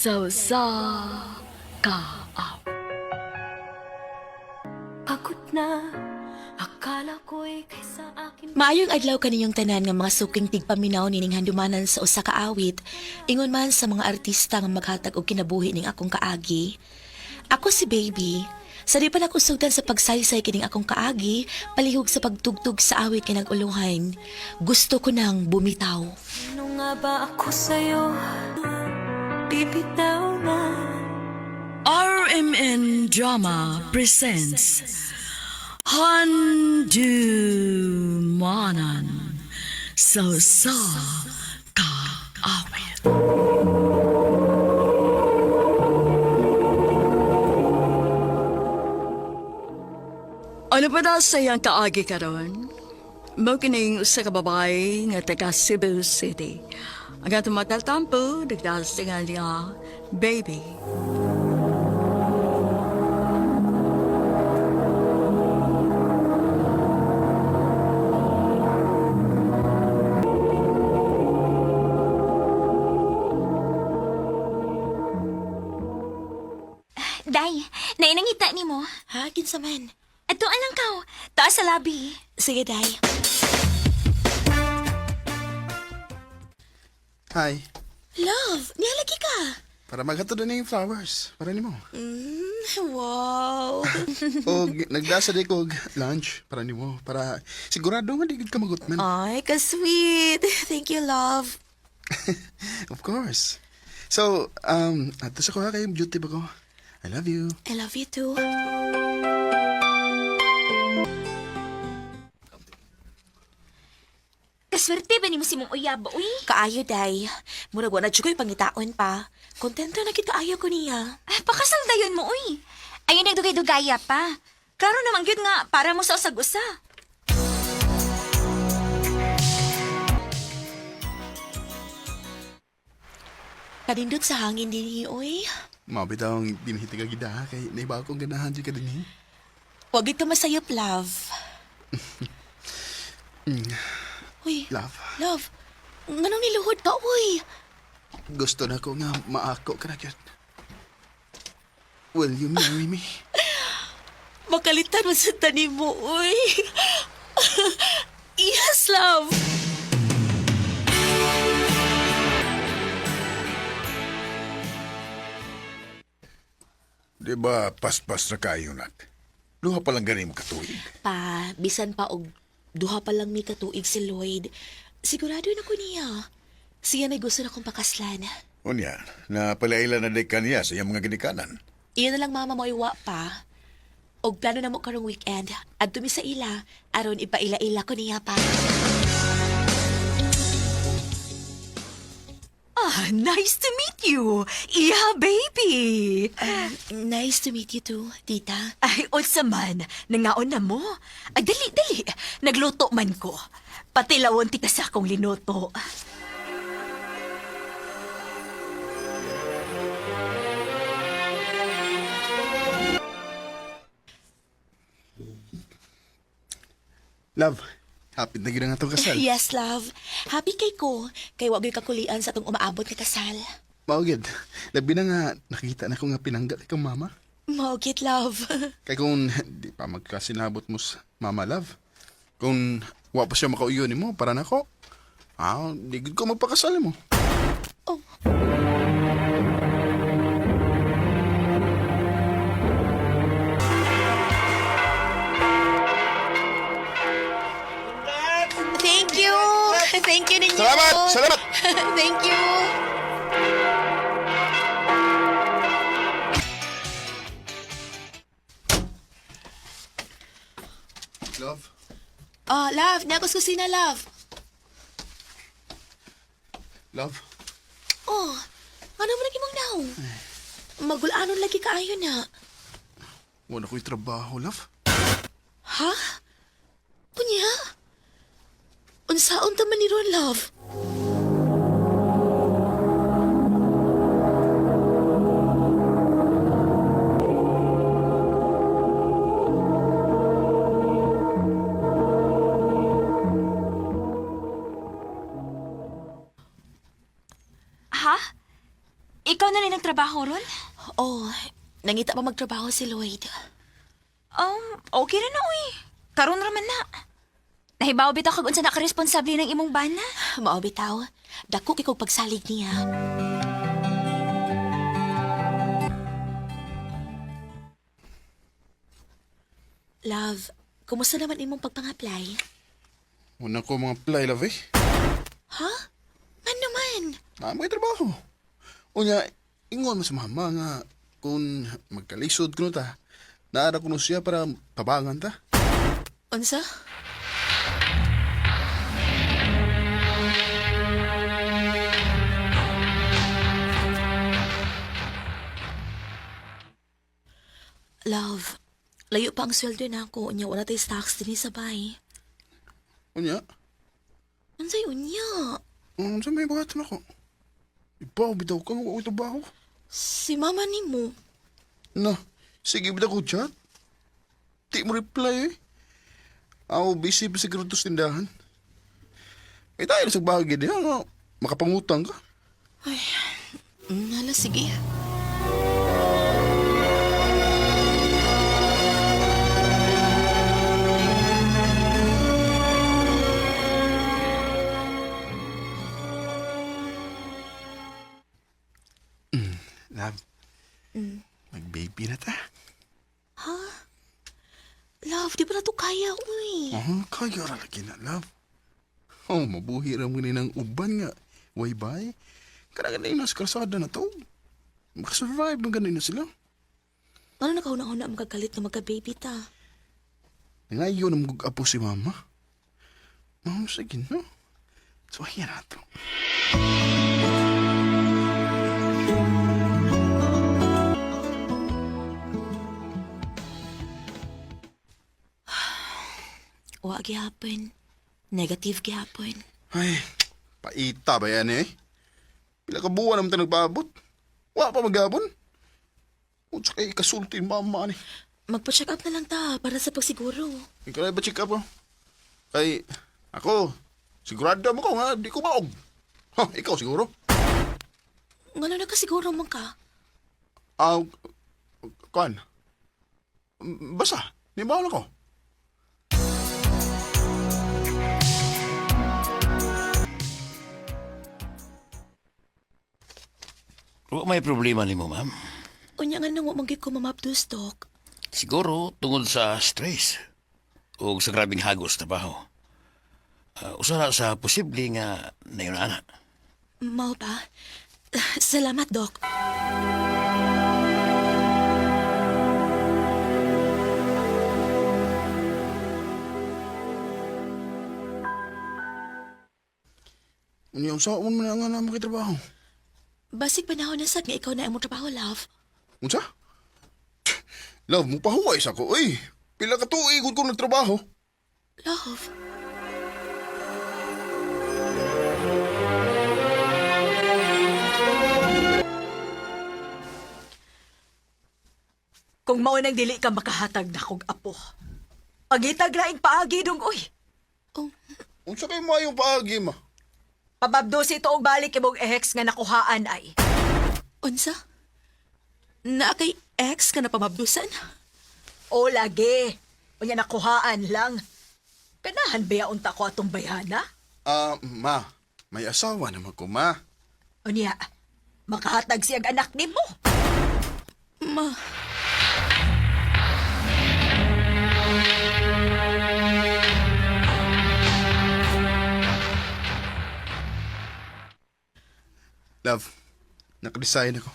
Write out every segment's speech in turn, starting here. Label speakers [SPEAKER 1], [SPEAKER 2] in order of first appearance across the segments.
[SPEAKER 1] sa kaaw.
[SPEAKER 2] Pagod na, akala ko'y kaysa akin.
[SPEAKER 3] Maayong adlaw kaniyong tanan nga mga suking tigpaminaw nining handumanan sa usa ka awit, ingon man sa mga artista nga maghatag og kinabuhi ning akong kaagi. Ako si Baby. Sa di pa nakusugdan sa pagsaysay kining akong kaagi, palihog sa pagtugtog sa awit kinang uluhan. Gusto ko nang bumitaw.
[SPEAKER 2] Ano nga ba ako sa'yo? Bibitaw na.
[SPEAKER 1] RMN Drama presents Handumanan sa kaawit. Ano pa daw sayang kaagi karon? Mao kining usa ka babae nga taga Cebu City. Ang atong mataltampo, nagdalas nga niya, Baby.
[SPEAKER 4] Day, nainangita ni mo.
[SPEAKER 3] Ha? Kinsa man?
[SPEAKER 4] Ato alang ka, taas sa labi.
[SPEAKER 3] Sige, day.
[SPEAKER 5] Hi.
[SPEAKER 3] Love, nihalagi ka.
[SPEAKER 5] Para maghatod na yung flowers. Para ni mo.
[SPEAKER 3] Wow.
[SPEAKER 5] O nagdasa di ko og lunch. Para ni mo. Para sigurado nga di gid ka magutman.
[SPEAKER 3] Ay, ka-sweet. Thank you, love.
[SPEAKER 5] Of course. So, ato sa ko ha kay beauty ba ko? I love you.
[SPEAKER 3] I love you too.
[SPEAKER 4] Kaswerte ba ni mo si mong uyab, uy?
[SPEAKER 3] Kaayo, day. Murag wala dyan ko'y pangitaon pa. Kontento na kita kaayo ko niya.
[SPEAKER 4] Pakasal dayon mo, uy. Ayun nagdugay-dugaya pa. Klaro naman yun nga, para mo sa usag-usa.
[SPEAKER 3] Kanindot sa hangin din niya, uy.
[SPEAKER 5] Mabitaw ang dinihitiga gida ha. Kay naiba akong ganahan dyan ka din eh.
[SPEAKER 3] Huwag ito masayop, love. Uy,
[SPEAKER 5] Love.
[SPEAKER 3] love. Nganong niluhod ka, uy?
[SPEAKER 5] Gusto na ko nga maako ka na kyat. Will you marry me?
[SPEAKER 3] Makalitan mo sa tanim mo, uy. Yes, love.
[SPEAKER 6] Di ba paspas na kayo, nak? Luha pa lang ganin mo katuig.
[SPEAKER 3] Pa, bisan pa og duha pa lang mi katuig si Lloyd. Sigurado na ko niya. Siya may gusto na kong pakaslan.
[SPEAKER 6] Unya, na palaila na di kaniya sa iyang mga ginikanan.
[SPEAKER 3] Iyon na lang mama mo iwa pa. Og plano na mo karong weekend. At tumi sa ila, aron ipaila-ila ko niya pa.
[SPEAKER 2] Nice to meet you. Iya, baby.
[SPEAKER 3] Nice to meet you too, tita.
[SPEAKER 2] Ay, unsa man. Nangaon na mo. Ay, dali. Nagluto man ko. Pati lawon tika sa akong linuto.
[SPEAKER 5] Love. Happy na gina nga itong kasal.
[SPEAKER 3] Yes, love. Happy kay ko. Kay wag yung kakulian sa itong umaabot na kasal.
[SPEAKER 5] Maugid. Labi na nga nakita na ko nga pinanggal ikang mama.
[SPEAKER 3] Maugit, love.
[SPEAKER 5] Kaya kung di pa magkasinabot mo sa mama, love. Kung wa pa siya makauyon mo, para na ko. Di gud ko magpakasal mo.
[SPEAKER 3] Oh. Thank you. Thank you ninyo.
[SPEAKER 5] Salamat!
[SPEAKER 3] Thank you.
[SPEAKER 5] Love?
[SPEAKER 3] Oh, love. Nagos kusina, love.
[SPEAKER 5] Love?
[SPEAKER 3] Oh, ano mo lagi mong daw? Magulanon lagi kaayo na.
[SPEAKER 5] Wala ko'y trabaho, love.
[SPEAKER 3] Ha? Unya? Unsaon taman ni Ron, love?
[SPEAKER 4] ikaw na rin nagtrabaho ron?
[SPEAKER 3] Oh, nangita pa magtrabaho si Lloyd.
[SPEAKER 4] Okay na na, uy. Karon raman na. Nahibaw bitaw kag unsa na ka-responsable ng imong bana.
[SPEAKER 3] Mao bitaw, dako kay kog pagsalig niya. Love, kumusta naman imong pagpang-apply?
[SPEAKER 5] Una ko mga apply, love eh.
[SPEAKER 3] Ha? Ano naman?
[SPEAKER 5] May trabaho. Unya, ingon mo sa mama nga kung magkalisod ko ta, naara ko na siya para tabangan ta.
[SPEAKER 3] Unsa? Love, layo pa ang sweldo na ako. Unya, wala tayo stocks din sa bay.
[SPEAKER 5] Unya,
[SPEAKER 3] Unsay unya?
[SPEAKER 5] sa may bukatan ako. Ibaw, bitaw ka, huwag ko trabaho.
[SPEAKER 3] Si mama ni mo.
[SPEAKER 5] Na, sige bitaw ko chat. Di mo reply eh. Ako, busy pa siguro ito sa tindahan. Eh tayo na sa bagay din, nga, makapangutang ka.
[SPEAKER 3] Hala, sige.
[SPEAKER 5] Love, mag-baby na ta.
[SPEAKER 3] Love, di ba na to kaya, uy?
[SPEAKER 5] Kaya ra lagi na, love. Oh, mabuhi ra mo ni ng uban nga. Way bay. Kanagan na nasa kalsada na to. Makasurvive na ganun na sila.
[SPEAKER 3] Ano na kauna-una magkagalit na magka-baby ta?
[SPEAKER 5] Ngayon ang mag-apo si mama. Mama, sige no. So, ayan na to.
[SPEAKER 3] Wa gihapon. Negative gihapon.
[SPEAKER 5] Ay, paita ba yan eh? Pila ka buwan naman tayo nagpaabot. Wa pa magabon. Unsa kay kasulti yung mama ni.
[SPEAKER 3] Magpa-check up na lang ta para sa pagsiguro.
[SPEAKER 5] Ikaw na ba check up oh? Kay, ako, sigurado mo ko nga, di ko maog. Ha, ikaw siguro?
[SPEAKER 3] Ngano na kasiguro man ka?
[SPEAKER 5] Kuan? Basta, di ba ako?
[SPEAKER 7] Wa may problema ni mo, ma'am.
[SPEAKER 3] Unya nga nang wamagay ko mamabdos, Dok.
[SPEAKER 7] Siguro tungod sa stress o sa grabing hagos na baho. Usa na sa posible nga nayon ana.
[SPEAKER 3] Mao ba? Salamat, Dok.
[SPEAKER 5] Unya, sa mo na nga na makitrabaho.
[SPEAKER 3] Basig panahon na sad nga ikaw na ang mong trabaho, love.
[SPEAKER 5] Unsa? Love, mo pahuway sa ko, uy. Pila ka tuig ko nagtrabaho.
[SPEAKER 3] Love.
[SPEAKER 2] Kung mao nang dili ka makahatag na kog apo. Pagitag laing paagi dong uy.
[SPEAKER 5] Unsa kay mo yung paagi, ma?
[SPEAKER 2] Pababdo si tuog balik imong ex nga nakuhaan ay.
[SPEAKER 3] Unsa? Na kay ex ka na pamabdusan?
[SPEAKER 2] O lagi. Unya nakuhaan lang. Kanahan ba unta ko atong bayana?
[SPEAKER 5] Ma, may asawa naman ko, ma.
[SPEAKER 2] Unya, makahatag siyang anak nimo.
[SPEAKER 3] Ma,
[SPEAKER 5] Love, nakadesign ako.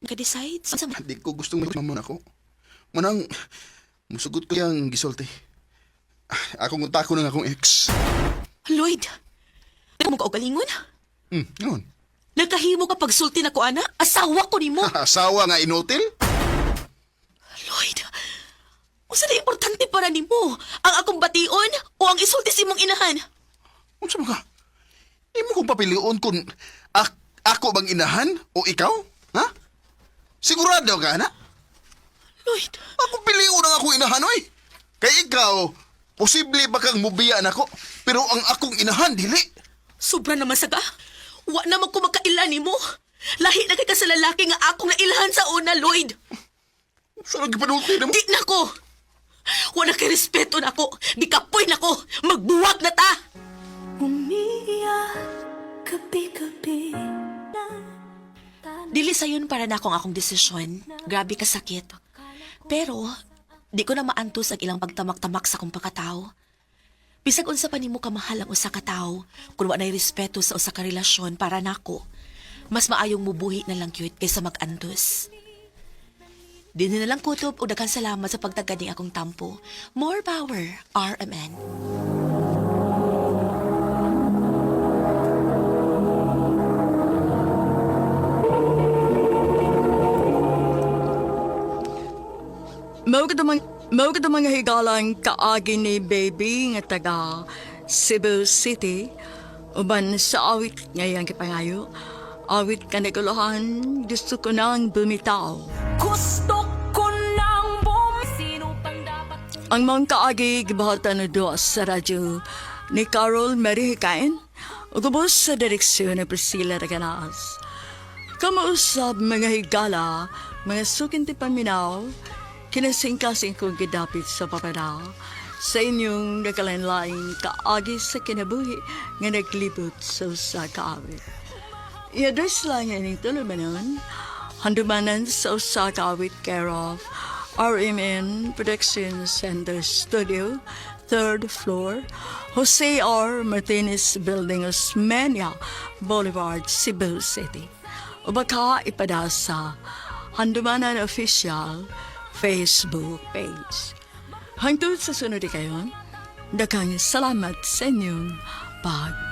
[SPEAKER 3] naka-decide? Unsa man?
[SPEAKER 5] Hindi ko gustong mamon ako. Manang, musugot ko yung gisulti. Ako ngunta ko ng akong ex.
[SPEAKER 3] Lloyd, ano mo kaugalingon?
[SPEAKER 5] Yun.
[SPEAKER 3] Nagkahimo ka pagsulti na ko, ana? Asawa ko ni mo.
[SPEAKER 5] Asawa nga inutil?
[SPEAKER 3] Lloyd, unsa na importante para ni mo? Ang akong bation o ang isulti si mong inahan?
[SPEAKER 5] Unsa ba ka? Di mo kong papilion kung ako bang inahan o ikaw? Ha? Sigurado ka, na?
[SPEAKER 3] Lloyd,
[SPEAKER 5] Ako piliun ang akong inahan, oy. Kay ikaw, posible ba kang mubiyan ako, pero ang akong inahan, dili.
[SPEAKER 3] sobra naman saga. Wa naman ko magkaila ni mo. Lahi na kay ka sa lalaki nga akong nailhan sa una, Lloyd.
[SPEAKER 5] Saan ang gipanulti na mo?
[SPEAKER 3] Di na ko. Wala kay respeto na ko. Gikapoy na ko. Magbuwag na ta. Dili sayon para na akong desisyon. Grabe ka sakit. Pero, di ko na maantos ang ilang pagtamak-tamak sa kong pagkatao. Bisag unsa pa nimo kamahal ang usa ka tawo, kung wala nay respeto sa usa ka relasyon para nako, mas maayong mubuhi na lang cute kaysa mag-antos. Di na lang kutob o daghang salamat sa pagtagad ning akong tampo. More power, RMN.
[SPEAKER 1] Mao ka mga higalang kaagi ni baby nga taga Cebu City. Uban sa awit ngayang kipangayo. Awit ka naguluhan, gusto ko nang bumitaw.
[SPEAKER 2] Gusto ko nang sino pang dapat...
[SPEAKER 1] Ang mga kaagi gibahatan na doon sa radyo ni Carol Mary Hikain o gubos sa direksyon ni Priscilla Raganas. Kamausap mga higala, mga sukinti paminaw, kinasingkasing kong gidapit sa papanaw sa inyong nagalain-laing kaagi sa kinabuhi nga naglibot sa usa kaawit. I-address lang yan yung tulumanon, handumanan sa usa kaawit care of RMN Production Center Studio, 3rd floor, Jose R. Martinez Building, Osmeña Boulevard, Cebu City. O baka ipada sa Handumanan Official Facebook page. Hangtod sa sunod kayon, daghang salamat sa inyong pag